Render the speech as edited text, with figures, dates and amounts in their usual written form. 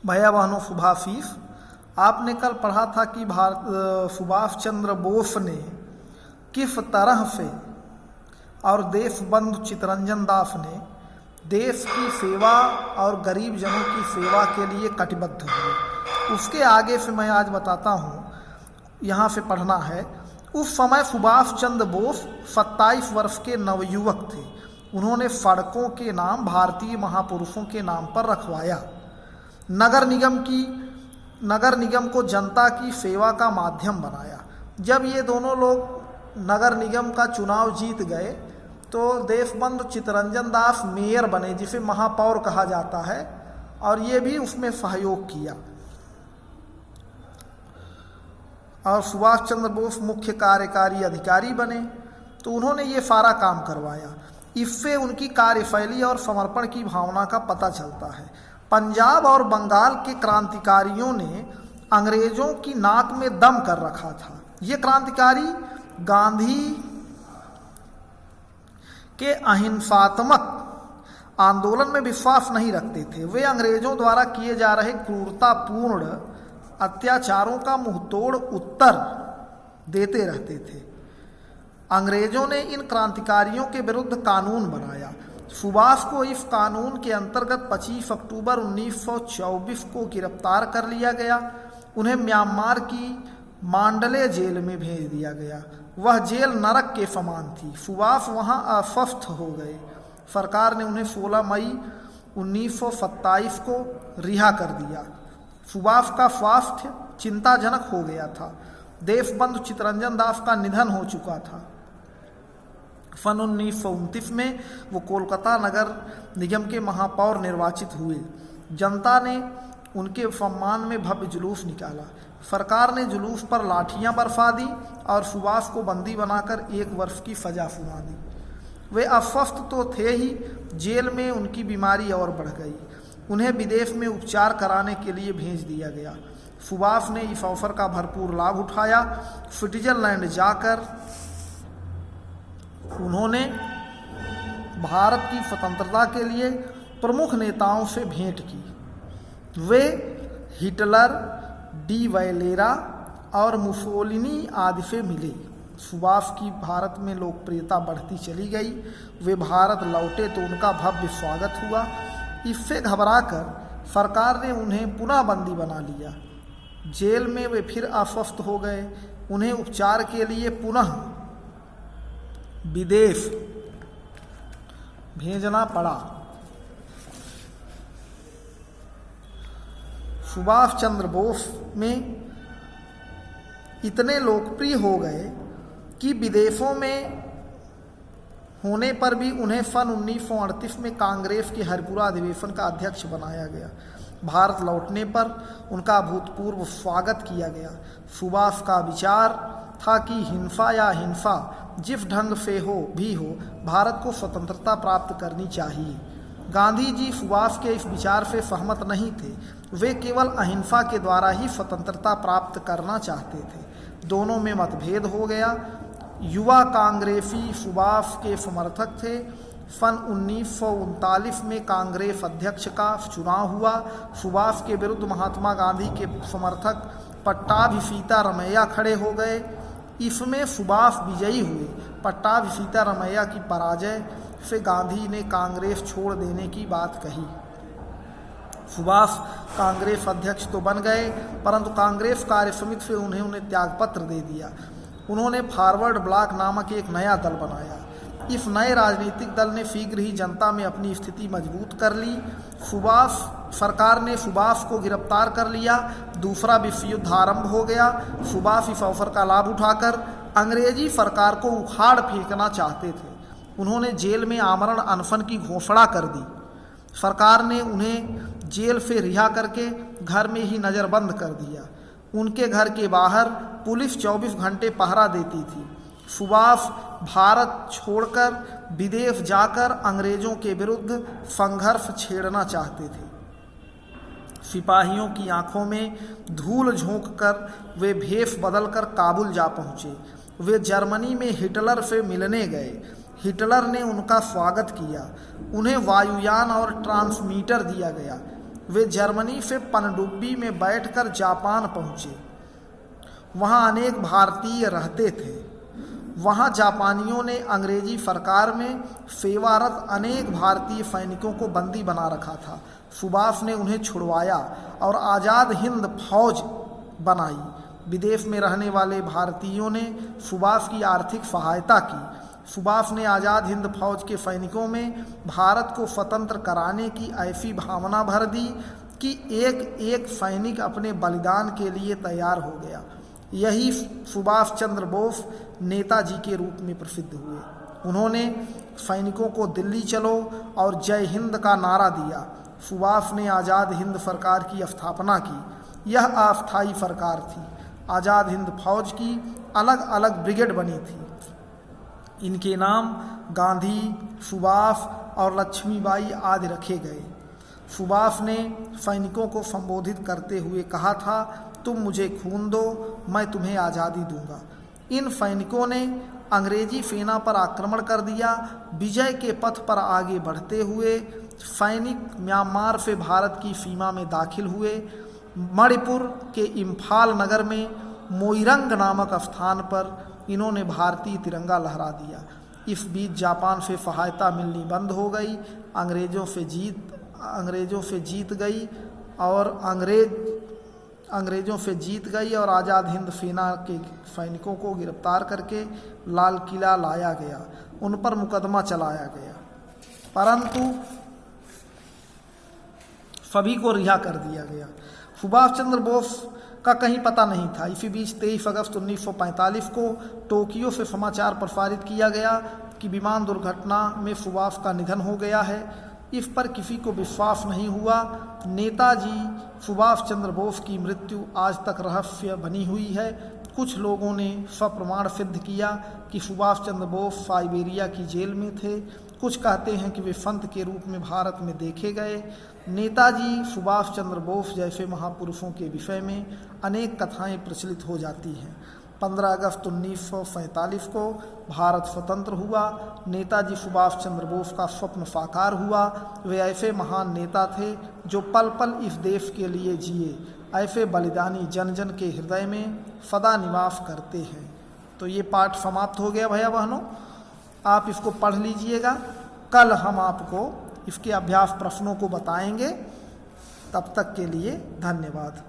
भैया बहनों, सुभाषीष, आपने कल पढ़ा था कि सुभाष चंद्र बोस ने किस तरह से और देशबंधु चित्तरंजन दास ने देश की सेवा और गरीब जनों की सेवा के लिए कटिबद्ध हुए। उसके आगे से मैं आज बताता हूँ, यहाँ से पढ़ना है। उस समय सुभाष चंद्र बोस 27 वर्ष के नवयुवक थे। उन्होंने सड़कों के नाम भारतीय महापुरुषों के नाम पर रखवाया। नगर निगम को जनता की सेवा का माध्यम बनाया। जब ये दोनों लोग नगर निगम का चुनाव जीत गए तो देशबंधु चित्तरंजन दास मेयर बने, जिसे महापौर कहा जाता है, और ये भी उसमें सहयोग किया। और सुभाष चंद्र बोस मुख्य कार्यकारी अधिकारी बने, तो उन्होंने ये सारा काम करवाया। इससे उनकी कार्यशैली और समर्पण की भावना का पता चलता है। पंजाब और बंगाल के क्रांतिकारियों ने अंग्रेजों की नाक में दम कर रखा था। ये क्रांतिकारी गांधी के अहिंसात्मक आंदोलन में विश्वास नहीं रखते थे। वे अंग्रेजों द्वारा किए जा रहे क्रूरतापूर्ण अत्याचारों का मुंहतोड़ उत्तर देते रहते थे। अंग्रेजों ने इन क्रांतिकारियों के विरुद्ध कानून बनाया। सुभाष को इस कानून के अंतर्गत 25 अक्टूबर 1924 को गिरफ्तार कर लिया गया। उन्हें म्यांमार की मांडले जेल में भेज दिया गया। वह जेल नरक के समान थी। सुभाष वहां अस्वस्थ हो गए। सरकार ने उन्हें 16 मई 1927 को रिहा कर दिया। सुभाष का स्वास्थ्य चिंताजनक हो गया था। देशबंधु चित्तरंजन दास का निधन हो चुका था। सन 1929 में वो कोलकाता नगर निगम के महापौर निर्वाचित हुए। जनता ने उनके सम्मान में भव्य जुलूस निकाला। सरकार ने जुलूस पर लाठियां बरसा दी और सुभाष को बंदी बनाकर 1 वर्ष की सजा सुना दी। वे अस्वस्थ तो थे ही, जेल में उनकी बीमारी और बढ़ गई। उन्हें विदेश में उपचार कराने के लिए भेज दिया गया। सुभाष ने इस अवसर का भरपूर लाभ उठाया। स्विट्जरलैंड जाकर उन्होंने भारत की स्वतंत्रता के लिए प्रमुख नेताओं से भेंट की। वे हिटलर, डी वैलेरा और मुसोलिनी आदि से मिले। सुभाष की भारत में लोकप्रियता बढ़ती चली गई। वे भारत लौटे तो उनका भव्य स्वागत हुआ। इससे घबराकर सरकार ने उन्हें पुनः बंदी बना लिया। जेल में वे फिर अस्वस्थ हो गए। उन्हें उपचार के लिए पुनः विदेश भेजना पड़ा। सुभाष चंद्र बोस में इतने लोकप्रिय हो गए कि विदेशों में होने पर भी उन्हें सन 1938 में कांग्रेस के हरिपुरा अधिवेशन का अध्यक्ष बनाया गया। भारत लौटने पर उनका अभूतपूर्व स्वागत किया गया। सुभाष का विचार था कि हिंसा या हिंसा जिस ढंग से हो, भारत को स्वतंत्रता प्राप्त करनी चाहिए। गांधी जी सुभाष के इस विचार से सहमत नहीं थे। वे केवल अहिंसा के द्वारा ही स्वतंत्रता प्राप्त करना चाहते थे। दोनों में मतभेद हो गया। युवा कांग्रेसी सुभाष के समर्थक थे। सन 1939 में कांग्रेस अध्यक्ष का चुनाव हुआ। सुभाष के विरुद्ध महात्मा गांधी के समर्थक पट्टाभी सीतारमैया खड़े हो गए। इसमें सुभाष विजयी हुए। पट्टाभी सीतारमैया की पराजय से गांधी ने कांग्रेस छोड़ देने की बात कही। सुभाष कांग्रेस अध्यक्ष तो बन गए, परंतु कांग्रेस कार्य समिति से उन्हें त्यागपत्र दे दिया। उन्होंने फॉरवर्ड ब्लॉक नामक एक नया दल बनाया। इस नए राजनीतिक दल ने शीघ्र ही जनता में अपनी स्थिति मजबूत कर ली। सरकार ने सुभाष को गिरफ्तार कर लिया। दूसरा विश्व युद्ध आरंभ हो गया। सुभाष इस अवसर का लाभ उठाकर अंग्रेजी सरकार को उखाड़ फेंकना चाहते थे। उन्होंने जेल में आमरण अनशन की घोषणा कर दी। सरकार ने उन्हें जेल से रिहा करके घर में ही नज़रबंद कर दिया। उनके घर के बाहर पुलिस 24 घंटे पहरा देती थी। सुभाष भारत छोड़कर विदेश जाकर अंग्रेजों के विरुद्ध संघर्ष छेड़ना चाहते थे। सिपाहियों की आंखों में धूल झोंककर वे भेष बदलकर काबुल जा पहुँचे। वे जर्मनी में हिटलर से मिलने गए। हिटलर ने उनका स्वागत किया। उन्हें वायुयान और ट्रांसमीटर दिया गया। वे जर्मनी से पनडुब्बी में बैठकर जापान पहुंचे। वहां अनेक भारतीय रहते थे। वहां जापानियों ने अंग्रेजी सरकार में सेवारत अनेक भारतीय सैनिकों को बंदी बना रखा था। सुभाष ने उन्हें छुड़वाया और आज़ाद हिंद फौज बनाई। विदेश में रहने वाले भारतीयों ने सुभाष की आर्थिक सहायता की। सुभाष ने आज़ाद हिंद फौज के सैनिकों में भारत को स्वतंत्र कराने की ऐसी भावना भर दी कि एक एक सैनिक अपने बलिदान के लिए तैयार हो गया। यही सुभाष चंद्र बोस नेताजी के रूप में प्रसिद्ध हुए। उन्होंने सैनिकों को दिल्ली चलो और जय हिंद का नारा दिया। सुभाष ने आज़ाद हिंद सरकार की स्थापना की। यह अस्थायी सरकार थी। आज़ाद हिंद फौज की अलग अलग ब्रिगेड बनी थी। इनके नाम गांधी, सुभाष और लक्ष्मीबाई आदि रखे गए। सुभाष ने सैनिकों को संबोधित करते हुए कहा था, तुम मुझे खून दो, मैं तुम्हें आज़ादी दूंगा। इन सैनिकों ने अंग्रेजी सेना पर आक्रमण कर दिया। विजय के पथ पर आगे बढ़ते हुए सैनिक म्यांमार से भारत की सीमा में दाखिल हुए। मणिपुर के इम्फाल नगर में मोइरंग नामक स्थान पर इन्होंने भारतीय तिरंगा लहरा दिया। इस बीच जापान से सहायता मिलनी बंद हो गई। अंग्रेज़ों से जीत गई और आज़ाद हिंद सेना के सैनिकों को गिरफ्तार करके लाल किला लाया गया। उन पर मुकदमा चलाया गया, परंतु सभी को रिहा कर दिया गया। सुभाष चंद्र बोस का कहीं पता नहीं था। इसी बीच 23 अगस्त 1945 को टोक्यो से समाचार प्रसारित किया गया कि विमान दुर्घटना में सुभाष का निधन हो गया है। इस पर किसी को विश्वास नहीं हुआ। नेताजी सुभाष चंद्र बोस की मृत्यु आज तक रहस्य बनी हुई है। कुछ लोगों ने सप्रमाण सिद्ध किया कि सुभाष चंद्र बोस साइबेरिया की जेल में थे। कुछ कहते हैं कि वे संत के रूप में भारत में देखे गए। नेताजी सुभाष चंद्र बोस जैसे महापुरुषों के विषय में अनेक कथाएं प्रचलित हो जाती हैं। 15 अगस्त 1947 को भारत स्वतंत्र हुआ। नेताजी सुभाष चंद्र बोस का स्वप्न साकार हुआ। वे ऐसे महान नेता थे जो पल पल इस देश के लिए जिए। ऐसे बलिदानी जन जन के हृदय में सदा निवास करते हैं। तो ये पाठ समाप्त हो गया भैया बहनों। आप इसको पढ़ लीजिएगा। कल हम आपको इसके अभ्यास प्रश्नों को बताएंगे। तब तक के लिए धन्यवाद।